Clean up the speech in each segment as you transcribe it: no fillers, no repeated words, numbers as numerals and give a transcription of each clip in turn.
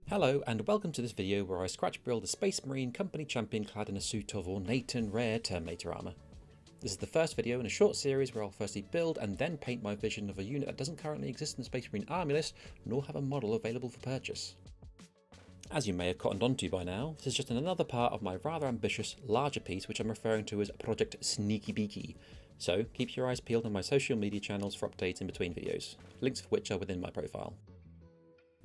Hello and welcome to this video where I scratch build a Space Marine company champion clad in a suit of ornate and rare Terminator armour. This is the first video in a short series where I'll firstly build and then paint my vision of a unit that doesn't currently exist in the Space Marine army list nor have a model available for purchase. As you may have cottoned onto by now, this is just another part of my rather ambitious, larger piece which I'm referring to as Project Sneaky Beaky, so keep your eyes peeled on my social media channels for updates in between videos, links for which are within my profile.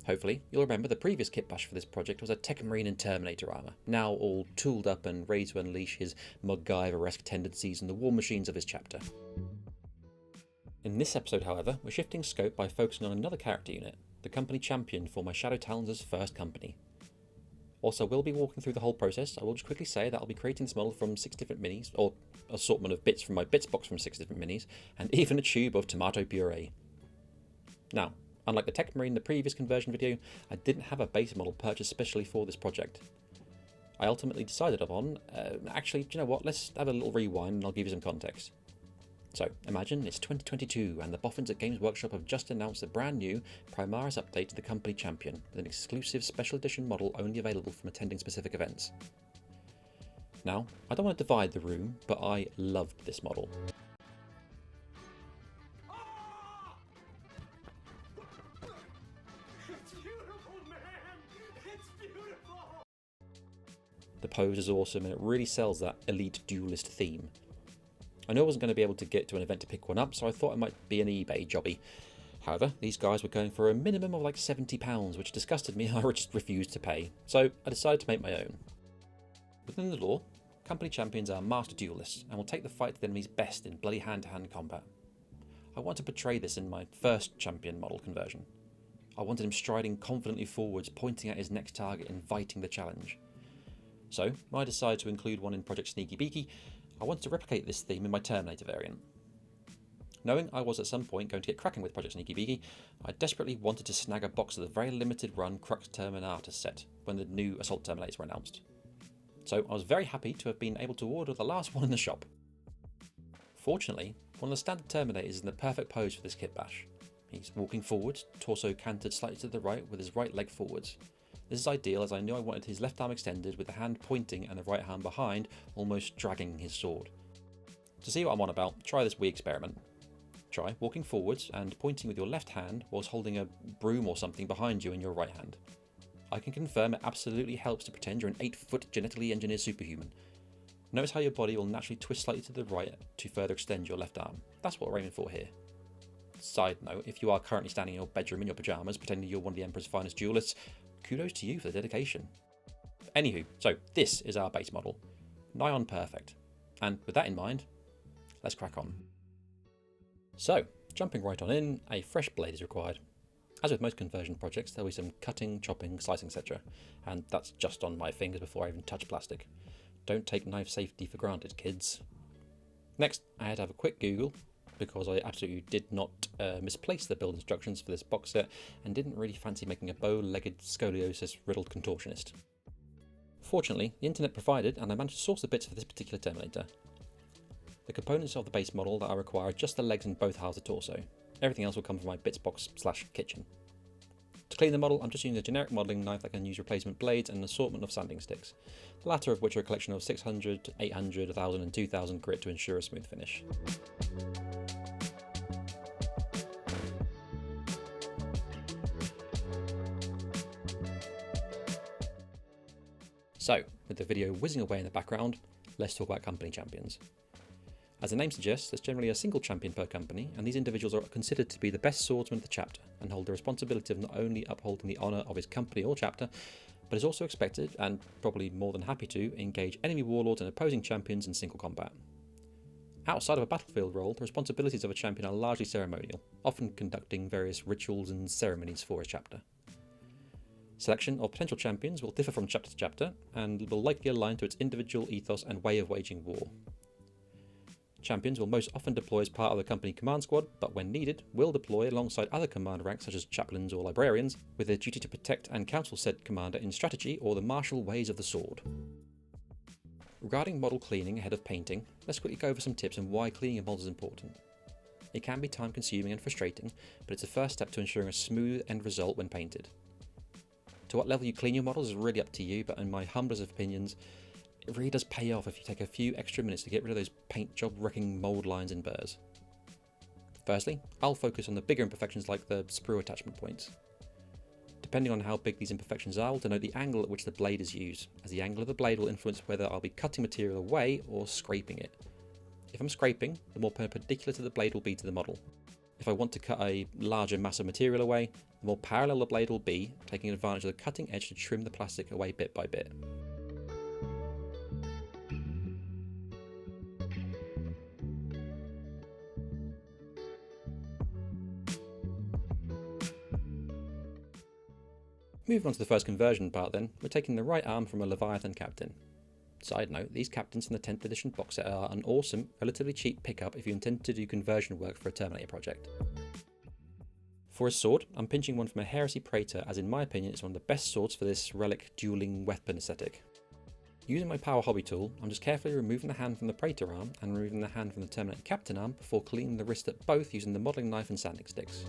Hopefully, you'll remember the previous kitbash for this project was a Tech Marine and Terminator armour, now all tooled up and ready to unleash his MacGyver-esque tendencies and the war machines of his chapter. In this episode, however, we're shifting scope by focusing on another character unit, the company champion for my Shadow Talons' first company. Also, we'll be walking through the whole process. I will just quickly say that I'll be creating this model from 6 different minis, or assortment of bits from my bits box from 6 different minis, and even a tube of tomato puree. Now, unlike the Tech Marine in the previous conversion video, I didn't have a base model purchased specially for this project. I ultimately decided upon, actually, do you know what, let's have a little rewind and I'll give you some context. So, imagine it's 2022 and the boffins at Games Workshop have just announced a brand new Primaris update to the company champion, with an exclusive special edition model only available from attending specific events. Now, I don't want to divide the room, but I loved this model. The pose is awesome and it really sells that elite duelist theme. I knew I wasn't going to be able to get to an event to pick one up, so I thought it might be an eBay jobby. However, these guys were going for a minimum of like £70, which disgusted me and I just refused to pay, so I decided to make my own. Within the lore, company champions are master duelists and will take the fight to the enemy's best in bloody hand-to-hand combat. I want to portray this in my first champion model conversion. I wanted him striding confidently forwards, pointing at his next target, inviting the challenge. So, when I decided to include one in Project Sneaky Beaky, I wanted to replicate this theme in my Terminator variant. Knowing I was at some point going to get cracking with Project Sneaky Beaky, I desperately wanted to snag a box of the very limited run Crux Terminator set when the new Assault Terminators were announced. So I was very happy to have been able to order the last one in the shop. Fortunately, one of the standard Terminators is in the perfect pose for this kitbash. He's walking forwards, torso canted slightly to the right with his right leg forwards. This is ideal as I knew I wanted his left arm extended with the hand pointing and the right hand behind, almost dragging his sword. To see what I'm on about, try this wee experiment. Try walking forwards and pointing with your left hand whilst holding a broom or something behind you in your right hand. I can confirm it absolutely helps to pretend you're an 8-foot genetically engineered superhuman. Notice how your body will naturally twist slightly to the right to further extend your left arm. That's what we're aiming for here. Side note, if you are currently standing in your bedroom in your pyjamas pretending you're one of the Emperor's finest duelists, kudos to you for the dedication. Anywho, so this is our base model. Nigh on perfect. And with that in mind, let's crack on. So, jumping right on in, a fresh blade is required. As with most conversion projects, there'll be some cutting, chopping, slicing, etc. And that's just on my fingers before I even touch plastic. Don't take knife safety for granted, kids. Next, I had to have a quick Google, because I absolutely did not misplace the build instructions for this box set and didn't really fancy making a bow-legged scoliosis-riddled contortionist. Fortunately, the internet provided and I managed to source the bits for this particular Terminator. The components of the base model that I require are just the legs and both halves of torso. Everything else will come from my bits box / kitchen. To clean the model, I'm just using a generic modelling knife that can use replacement blades and an assortment of sanding sticks, the latter of which are a collection of 600, 800, 1000 and 2000 grit to ensure a smooth finish. So, with the video whizzing away in the background, let's talk about company champions. As the name suggests, there's generally a single champion per company, and these individuals are considered to be the best swordsmen of the chapter, and hold the responsibility of not only upholding the honour of his company or chapter, but is also expected, and probably more than happy to, engage enemy warlords and opposing champions in single combat. Outside of a battlefield role, the responsibilities of a champion are largely ceremonial, often conducting various rituals and ceremonies for his chapter. Selection of potential champions will differ from chapter to chapter, and will likely align to its individual ethos and way of waging war. Champions will most often deploy as part of the company command squad, but when needed, will deploy alongside other command ranks such as chaplains or librarians, with their duty to protect and counsel said commander in strategy or the martial ways of the sword. Regarding model cleaning ahead of painting, let's quickly go over some tips on why cleaning a model is important. It can be time consuming and frustrating, but it's the first step to ensuring a smooth end result when painted. To what level you clean your models is really up to you, but in my humblest of opinions, it really does pay off if you take a few extra minutes to get rid of those paint job wrecking mould lines and burrs. Firstly, I'll focus on the bigger imperfections like the sprue attachment points. Depending on how big these imperfections are, will denote the angle at which the blade is used, as the angle of the blade will influence whether I'll be cutting material away or scraping it. If I'm scraping, the more perpendicular to the blade will be to the model. If I want to cut a larger mass of material away, the more parallel the blade will be, taking advantage of the cutting edge to trim the plastic away bit by bit. Moving on to the first conversion part then, we're taking the right arm from a Leviathan captain. Side note, these captains from the 10th edition box set are an awesome, relatively cheap pickup if you intend to do conversion work for a Terminator project. For his sword, I'm pinching one from a Heresy Praetor, as in my opinion it's one of the best swords for this relic dueling weapon aesthetic. Using my power hobby tool, I'm just carefully removing the hand from the Praetor arm and removing the hand from the Terminator captain arm before cleaning the wrist at both using the modelling knife and sanding sticks.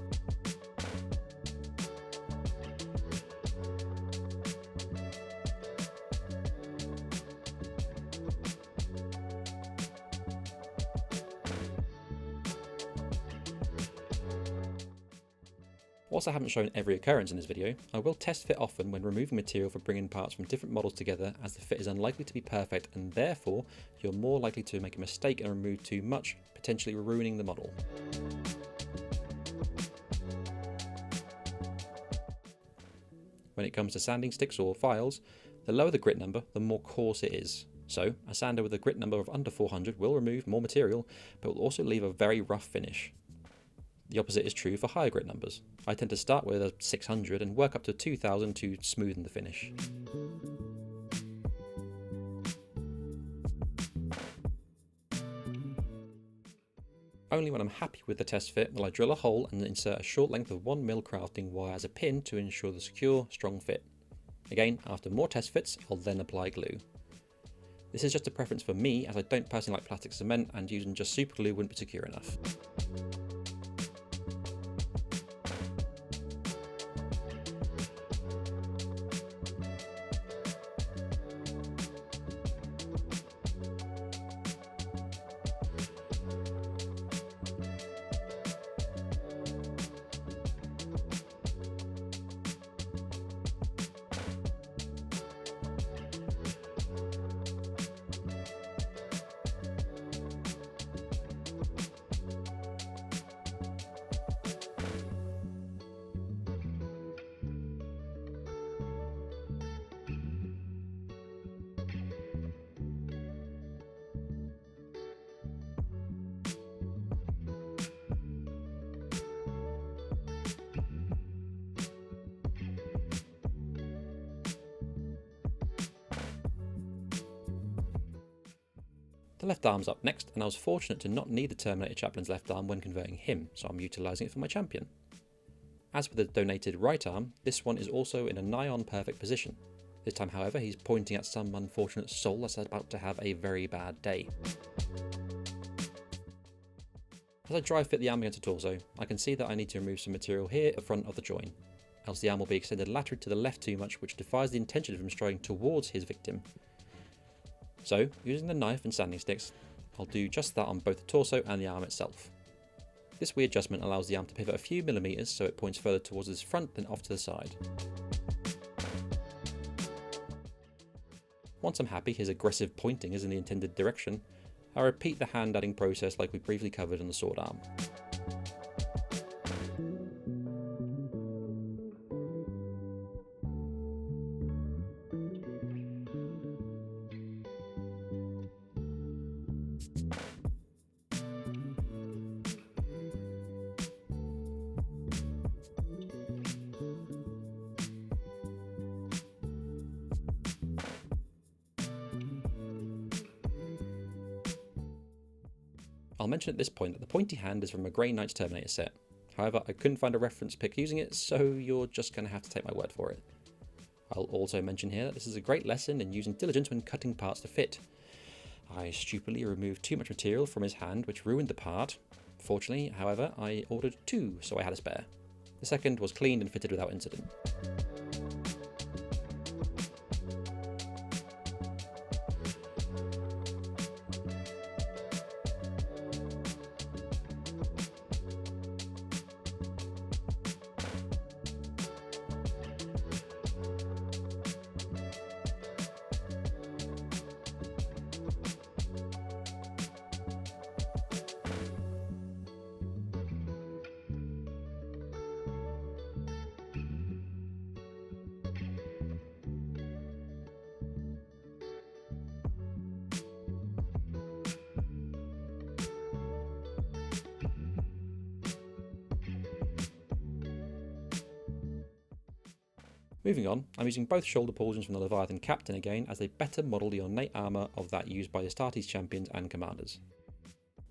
Whilst I haven't shown every occurrence in this video, I will test fit often when removing material for bringing parts from different models together, as the fit is unlikely to be perfect and therefore you're more likely to make a mistake and remove too much, potentially ruining the model. When it comes to sanding sticks or files, the lower the grit number, the more coarse it is. So, a sander with a grit number of under 400 will remove more material, but will also leave a very rough finish. The opposite is true for higher grit numbers. I tend to start with a 600 and work up to 2000 to smoothen the finish. Only when I'm happy with the test fit will I drill a hole and insert a short length of 1mm crafting wire as a pin to ensure the secure, strong fit. Again, after more test fits, I'll then apply glue. This is just a preference for me, as I don't personally like plastic cement and using just super glue wouldn't be secure enough. The left arm's up next, and I was fortunate to not need the Terminator Chaplain's left arm when converting him, so I'm utilising it for my champion. As for the donated right arm, this one is also in a nigh-on perfect position. This time, however, he's pointing at some unfortunate soul that's about to have a very bad day. As I dry fit the arm against the torso, I can see that I need to remove some material here at the front of the join, else the arm will be extended laterally to the left too much, which defies the intention of him striding towards his victim. So, using the knife and sanding sticks, I'll do just that on both the torso and the arm itself. This wee adjustment allows the arm to pivot a few millimeters so it points further towards its front than off to the side. Once I'm happy his aggressive pointing is in the intended direction, I repeat the hand adding process like we briefly covered on the sword arm. I'll mention at this point that the pointy hand is from a Grey Knights Terminator set. However, I couldn't find a reference pic using it, so you're just going to have to take my word for it. I'll also mention here that this is a great lesson in using diligence when cutting parts to fit. I stupidly removed too much material from his hand, which ruined the part. Fortunately, however, I ordered two, so I had a spare. The second was cleaned and fitted without incident. Moving on, I'm using both shoulder pauldrons from the Leviathan Captain again, as they better model the ornate armour of that used by Astartes champions and commanders.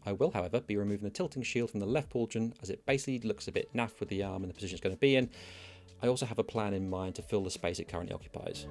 I will, however, be removing the tilting shield from the left pauldron, as it basically looks a bit naff with the arm and the position it's going to be in. I also have a plan in mind to fill the space it currently occupies.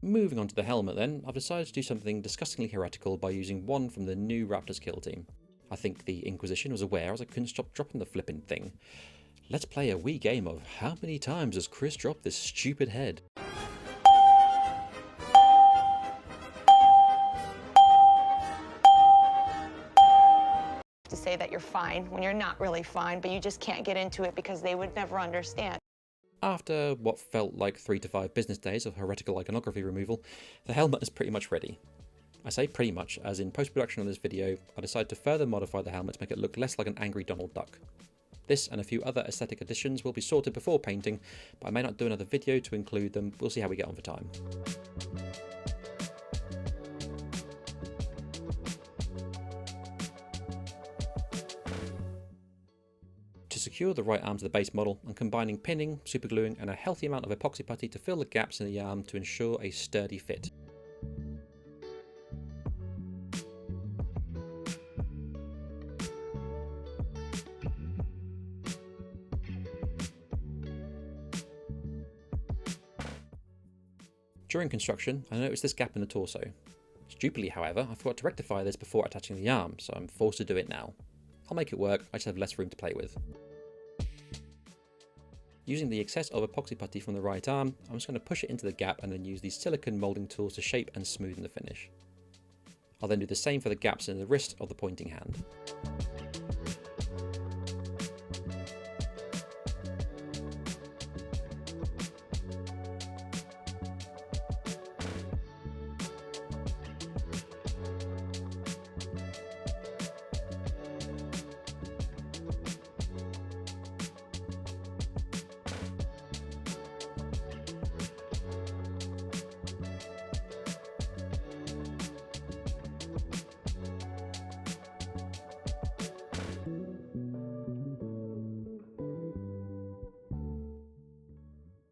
Moving on to the helmet then, I've decided to do something disgustingly heretical by using one from the new Raptors kill team. I think the Inquisition was aware as I couldn't stop dropping the flipping thing. Let's play a wee game of how many times has Chris dropped this stupid head? To say that you're fine when you're not really fine, but you just can't get into it because they would never understand. After what felt like 3 to 5 business days of heretical iconography removal, the helmet is pretty much ready. I say pretty much, as in post-production on this video, I decided to further modify the helmet to make it look less like an angry Donald Duck. This and a few other aesthetic additions will be sorted before painting, but I may not do another video to include them. We'll see how we get on for time. To secure the right arm to the base model, I'm combining pinning, supergluing and a healthy amount of epoxy putty to fill the gaps in the arm to ensure a sturdy fit. During construction, I noticed this gap in the torso. Stupidly, however, I forgot to rectify this before attaching the arm, so I'm forced to do it now. I'll make it work, I just have less room to play with. Using the excess of epoxy putty from the right arm, I'm just going to push it into the gap and then use these silicone moulding tools to shape and smoothen the finish. I'll then do the same for the gaps in the wrist of the pointing hand.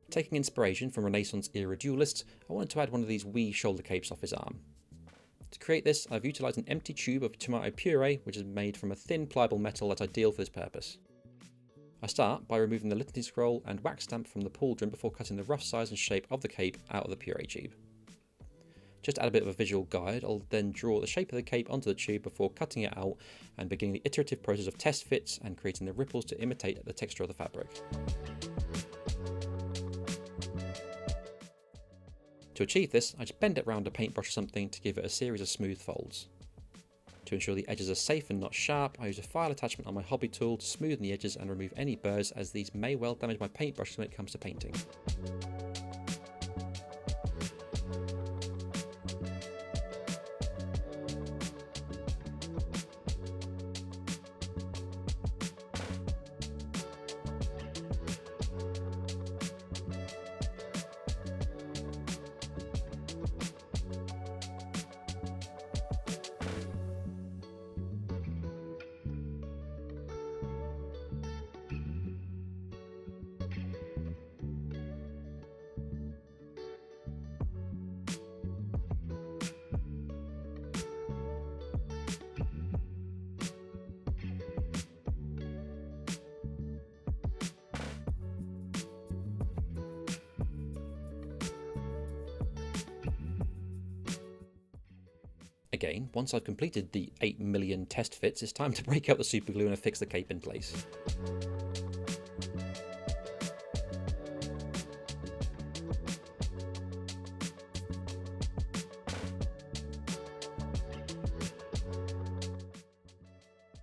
Taking inspiration from Renaissance era duelists, I wanted to add one of these wee shoulder capes off his arm. To create this, I've utilised an empty tube of tomato puree, which is made from a thin pliable metal that's ideal for this purpose. I start by removing the litany scroll and wax stamp from the pauldron before cutting the rough size and shape of the cape out of the puree tube. Just to add a bit of a visual guide, I'll then draw the shape of the cape onto the tube before cutting it out and beginning the iterative process of test fits and creating the ripples to imitate the texture of the fabric. To achieve this, I just bend it round a paintbrush or something to give it a series of smooth folds. To ensure the edges are safe and not sharp, I use a file attachment on my hobby tool to smoothen the edges and remove any burrs, as these may well damage my paintbrushes when it comes to painting. Again, once I've completed the 8 million test fits, it's time to break out the super glue and affix the cape in place.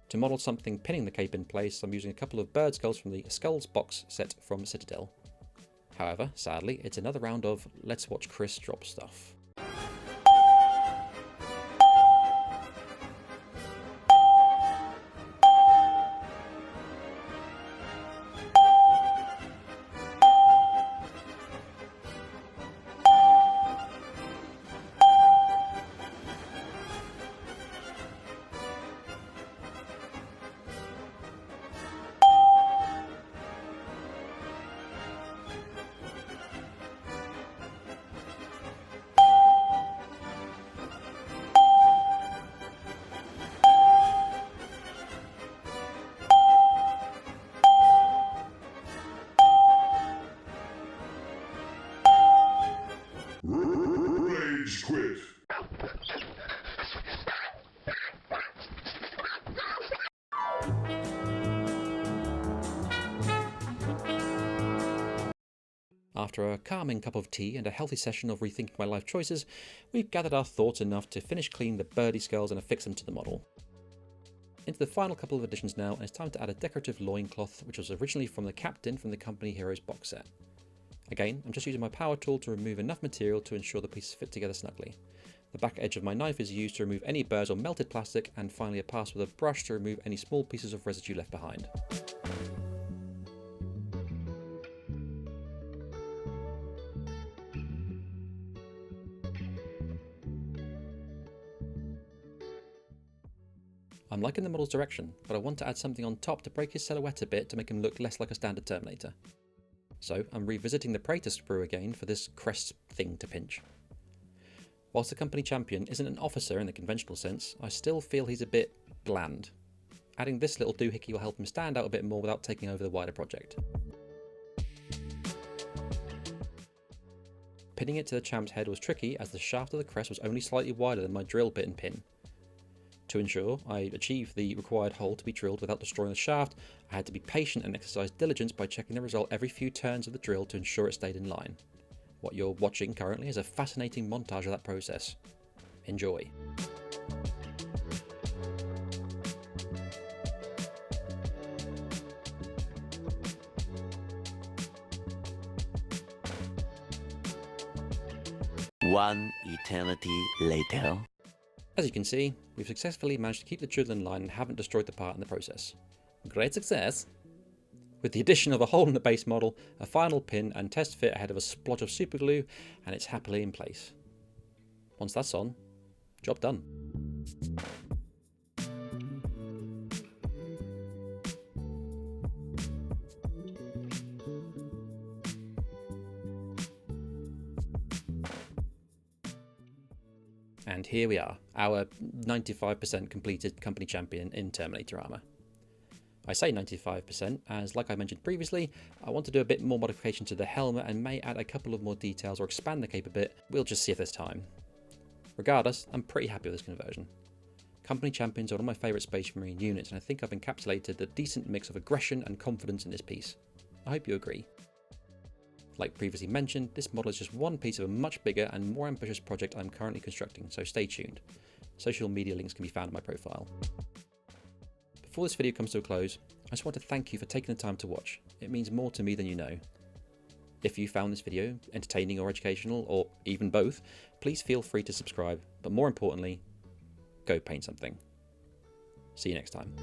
To model something pinning the cape in place, I'm using a couple of bird skulls from the Skulls box set from Citadel. However, sadly, it's another round of let's watch Chris drop stuff. Rage quit. After a calming cup of tea and a healthy session of rethinking my life choices, we've gathered our thoughts enough to finish cleaning the birdie skulls and affix them to the model. Into the final couple of additions now, and it's time to add a decorative loincloth, which was originally from the Captain from the Company Heroes box set. Again, I'm just using my power tool to remove enough material to ensure the pieces fit together snugly. The back edge of my knife is used to remove any burrs or melted plastic, and finally a pass with a brush to remove any small pieces of residue left behind. I'm liking the model's direction, but I want to add something on top to break his silhouette a bit to make him look less like a standard Terminator. So I'm revisiting the Praetor sprue again for this crest thing to pinch. Whilst the company champion isn't an officer in the conventional sense, I still feel he's a bit bland. Adding this little doohickey will help him stand out a bit more without taking over the wider project. Pinning it to the champ's head was tricky as the shaft of the crest was only slightly wider than my drill bit and pin. To ensure I achieved the required hole to be drilled without destroying the shaft, I had to be patient and exercise diligence by checking the result every few turns of the drill to ensure it stayed in line. What you're watching currently is a fascinating montage of that process. Enjoy. One eternity later. As you can see, we've successfully managed to keep the drill in line and haven't destroyed the part in the process. Great success! With the addition of a hole in the base model, a final pin and test fit ahead of a splotch of super glue, and it's happily in place. Once that's on, job done. And here we are, our 95% completed company champion in Terminator armour. I say 95% as, like I mentioned previously, I want to do a bit more modification to the helmet and may add a couple of more details or expand the cape a bit. We'll just see if there's time. Regardless, I'm pretty happy with this conversion. Company champions are one of my favourite Space Marine units, and I think I've encapsulated the decent mix of aggression and confidence in this piece. I hope you agree. Like previously mentioned, this model is just one piece of a much bigger and more ambitious project I'm currently constructing, so stay tuned. Social media links can be found in my profile. Before this video comes to a close, I just want to thank you for taking the time to watch. It means more to me than you know. If you found this video entertaining or educational, or even both, please feel free to subscribe, but more importantly, go paint something. See you next time.